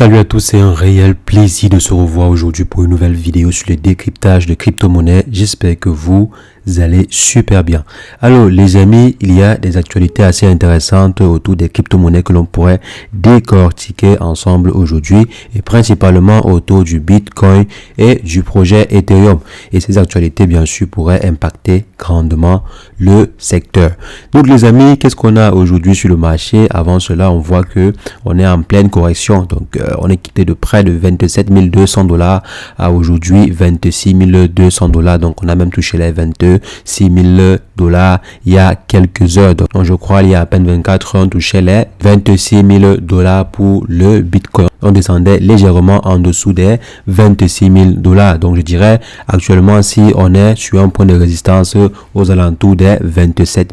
Salut à tous, c'est un réel plaisir de se revoir aujourd'hui pour une nouvelle vidéo sur le décryptage de crypto-monnaies. J'espère que vous allez super bien. Alors les amis, il y a des actualités assez intéressantes autour des crypto-monnaies que l'on pourrait décortiquer ensemble aujourd'hui et principalement autour du Bitcoin et du projet Ethereum. Et ces actualités bien sûr pourraient impacter grandement le secteur. Donc les amis, qu'est-ce qu'on a aujourd'hui sur le marché? Avant cela, on voit que on est en pleine correction. Donc on est quitté de près de 27 200 $ à aujourd'hui 26 200 $. Donc on a même touché les 22 6 000 $ il y a quelques heures. Donc je crois il y a à peine 24 heures, on touchait les 26 000 $ pour le Bitcoin. On descendait légèrement en dessous des 26 000 $. Donc je dirais actuellement si on est sur un point de résistance aux alentours des 27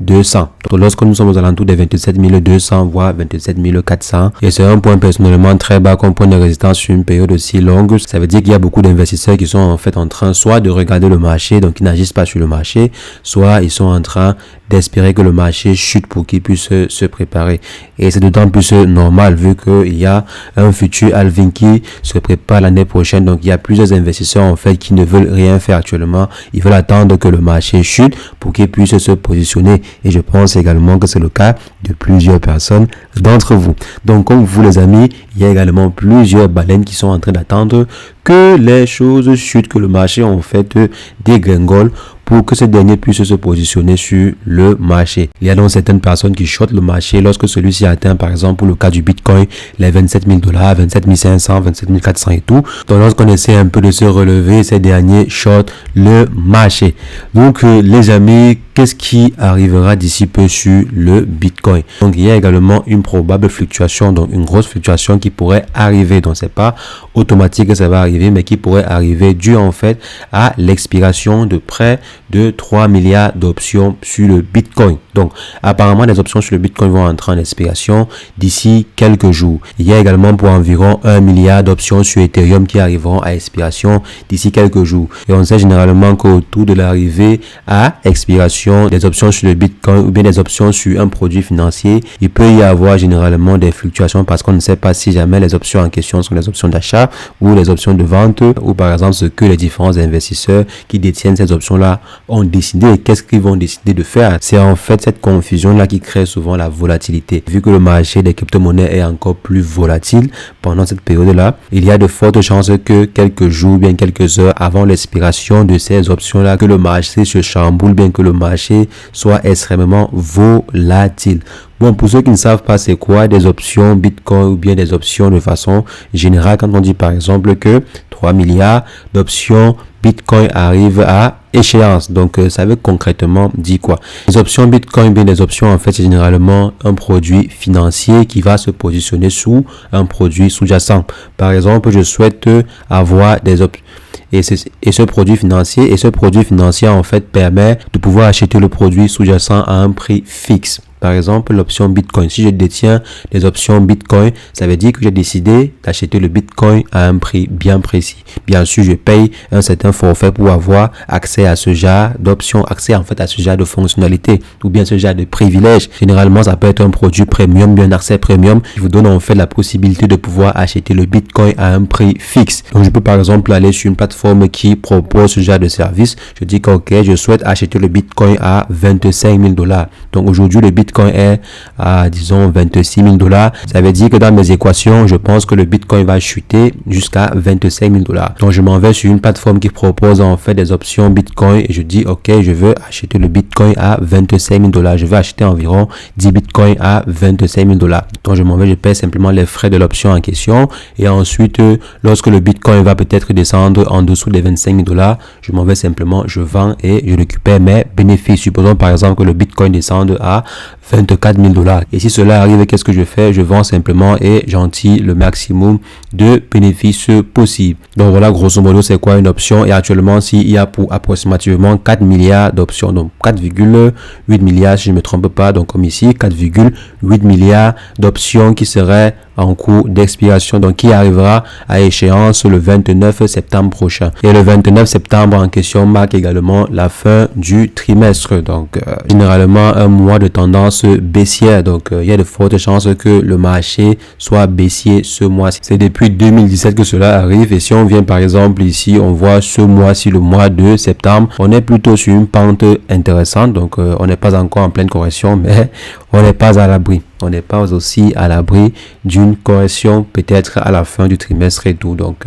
200. Donc lorsque nous sommes aux alentours des 27 200 voire 27 400, et c'est un point personnellement très bas comme point de résistance sur une période aussi longue, ça veut dire qu'il y a beaucoup d'investisseurs qui sont en fait en train soit de regarder le marché, donc ils n'agissent pas sur le marché, soit ils sont en train d'espérer que le marché chute pour qu'ils puissent se préparer. Et c'est d'autant plus normal vu qu'il y a un futur halving qui se prépare l'année prochaine. Donc il y a plusieurs investisseurs en fait qui ne veulent rien faire actuellement. Ils veulent attendre que le marché chute pour qu'ils puissent se positionner. Et je pense également que c'est le cas de plusieurs personnes d'entre vous. Donc comme vous les amis, il y a également plusieurs baleines qui sont en train d'attendre que les choses chutent, que le marché en fait dégringole pour que ce dernier puisse se positionner sur le marché. Il y a donc certaines personnes qui shortent le marché lorsque celui-ci atteint, par exemple, pour le cas du Bitcoin, les 27 000 $, 27 500, 27 400 et tout. Donc, lorsqu'on essaie un peu de se relever, ces derniers shortent le marché. Donc, les amis, qu'est-ce qui arrivera d'ici peu sur le Bitcoin? Donc, il y a également une probable fluctuation, donc une grosse fluctuation qui pourrait arriver. Donc, c'est pas automatique que ça va arriver, mais qui pourrait arriver dû en fait à l'expiration de près de 3 milliards d'options sur le Bitcoin. Donc, apparemment, les options sur le Bitcoin vont entrer en expiration d'ici quelques jours. Il y a également pour environ 1 milliard d'options sur Ethereum qui arriveront à expiration d'ici quelques jours. Et on sait généralement qu'autour de l'arrivée à expiration des options sur le Bitcoin ou bien des options sur un produit financier, il peut y avoir généralement des fluctuations parce qu'on ne sait pas si jamais les options en question sont les options d'achat ou les options de vente ou par exemple ce que les différents investisseurs qui détiennent ces options-là ont décidé et qu'est-ce qu'ils vont décider de faire. C'est en fait cette confusion-là qui crée souvent la volatilité. Vu que le marché des crypto-monnaies est encore plus volatile pendant cette période-là, il y a de fortes chances que quelques jours, bien quelques heures avant l'expiration de ces options-là, que le marché se chamboule, bien que le marché soit extrêmement volatile. Bon, pour ceux qui ne savent pas c'est quoi des options Bitcoin ou bien des options de façon générale, quand on dit par exemple que 3 milliards d'options Bitcoin arrivent à échéance. Donc, ça veut concrètement dire quoi? Les options Bitcoin, bien les options, en fait, c'est généralement un produit financier qui va se positionner sous un produit sous-jacent. Par exemple, je souhaite avoir des options. Et ce produit financier en fait permet de pouvoir acheter le produit sous-jacent à un prix fixe. Par exemple, l'option Bitcoin. Si je détiens les options Bitcoin, ça veut dire que j'ai décidé d'acheter le Bitcoin à un prix bien précis. Bien sûr, je paye un certain forfait pour avoir accès à ce genre d'options, accès en fait à ce genre de fonctionnalités ou bien ce genre de privilèges. Généralement, ça peut être un produit premium, bien accès premium qui vous donne en fait la possibilité de pouvoir acheter le Bitcoin à un prix fixe. Donc, je peux par exemple aller sur une plateforme qui propose ce genre de service. Je dis que ok, je souhaite acheter le Bitcoin à 25 000 $. Donc, aujourd'hui, le Bitcoin est à disons 26 000 $. Ça veut dire que dans mes équations, je pense que le Bitcoin va chuter jusqu'à 25 000 $. Donc je m'en vais sur une plateforme qui propose en fait des options Bitcoin et je dis ok, je veux acheter le Bitcoin à 25 000 $. Je veux acheter environ 10 Bitcoins à 25 000 $. Donc je m'en vais, je paie simplement les frais de l'option en question et ensuite lorsque le Bitcoin va peut-être descendre en dessous des 25 000 $, je m'en vais simplement, je vends et je récupère mes bénéfices. Supposons par exemple que le Bitcoin descende à 24 000 $. Et si cela arrive, qu'est-ce que je fais? Je vends simplement et j'en tire le maximum de bénéfices possible. Donc voilà, grosso modo, c'est quoi une option? Et actuellement, s'il y a pour approximativement 4 milliards d'options, donc 4,8 milliards si je ne me trompe pas, donc comme ici, 4,8 milliards d'options qui seraient en cours d'expiration, donc qui arrivera à échéance le 29 septembre prochain. Et le 29 septembre en question marque également la fin du trimestre, donc généralement un mois de tendance baissière, donc il y a de fortes chances que le marché soit baissier ce mois-ci. C'est depuis 2017 que cela arrive, et si on vient par exemple ici, on voit ce mois-ci, le mois de septembre, on est plutôt sur une pente intéressante, donc on n'est pas encore en pleine correction, mais on n'est pas à l'abri. On n'est pas aussi à l'abri d'une correction peut-être à la fin du trimestre et tout. Donc,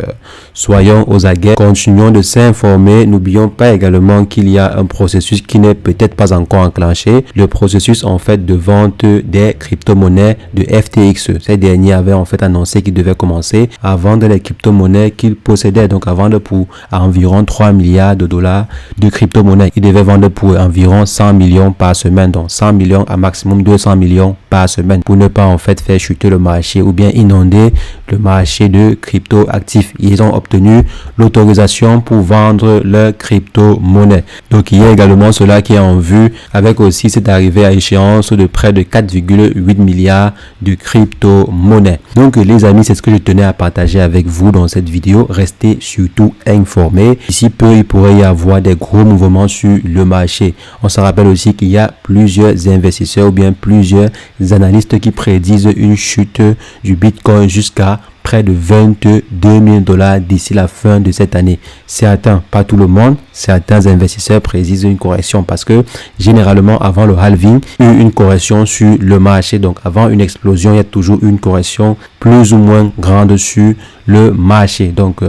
soyons aux aguets, continuons de s'informer. N'oublions pas également qu'il y a un processus qui n'est peut-être pas encore enclenché. Le processus en fait de vente des crypto-monnaies de FTX. Ces derniers avaient en fait annoncé qu'ils devaient commencer à vendre les crypto-monnaies qu'ils possédaient. Donc, à vendre pour environ 3 milliards de dollars de crypto-monnaies. Ils devaient vendre pour environ 100 millions par semaine. Donc, 100 millions à maximum 200 millions par semaine, pour ne pas en fait faire chuter le marché ou bien inonder le marché de crypto actifs. Ils ont obtenu l'autorisation pour vendre leurs crypto-monnaies. Donc il y a également cela qui est en vue, avec aussi cette arrivée à échéance de près de 4,8 milliards de crypto-monnaies. Donc les amis, c'est ce que je tenais à partager avec vous dans cette vidéo. Restez surtout informés. Ici peu, il pourrait y avoir des gros mouvements sur le marché. On se rappelle aussi qu'il y a plusieurs investisseurs ou bien plusieurs analystes qui prédisent une chute du Bitcoin jusqu'à près de 22 000 dollars d'ici la fin de cette année. Certains, pas tout le monde, certains investisseurs prédisent une correction parce que généralement avant le halving, il y a eu une correction sur le marché. Donc avant une explosion, il y a toujours une correction plus ou moins grande sur le marché. Donc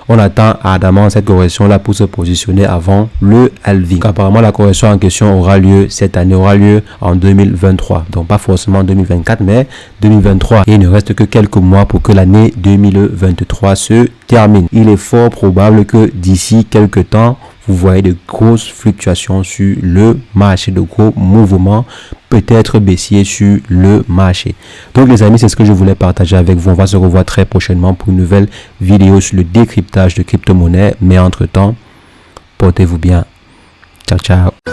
on attend ardemment cette correction là pour se positionner avant le halving. Donc, apparemment la correction en question aura lieu cette année, aura lieu en 2023. Donc pas forcément 2024 mais 2023. Et il ne reste que quelques mois pour que l'année 2023 se termine. Il est fort probable que d'ici quelques temps, vous voyez de grosses fluctuations sur le marché, de gros mouvements peut-être baissiers sur le marché. Donc les amis, c'est ce que je voulais partager avec vous. On va se revoir très prochainement pour une nouvelle vidéo sur le décryptage de crypto-monnaies. Mais entre-temps, portez-vous bien. Ciao, ciao.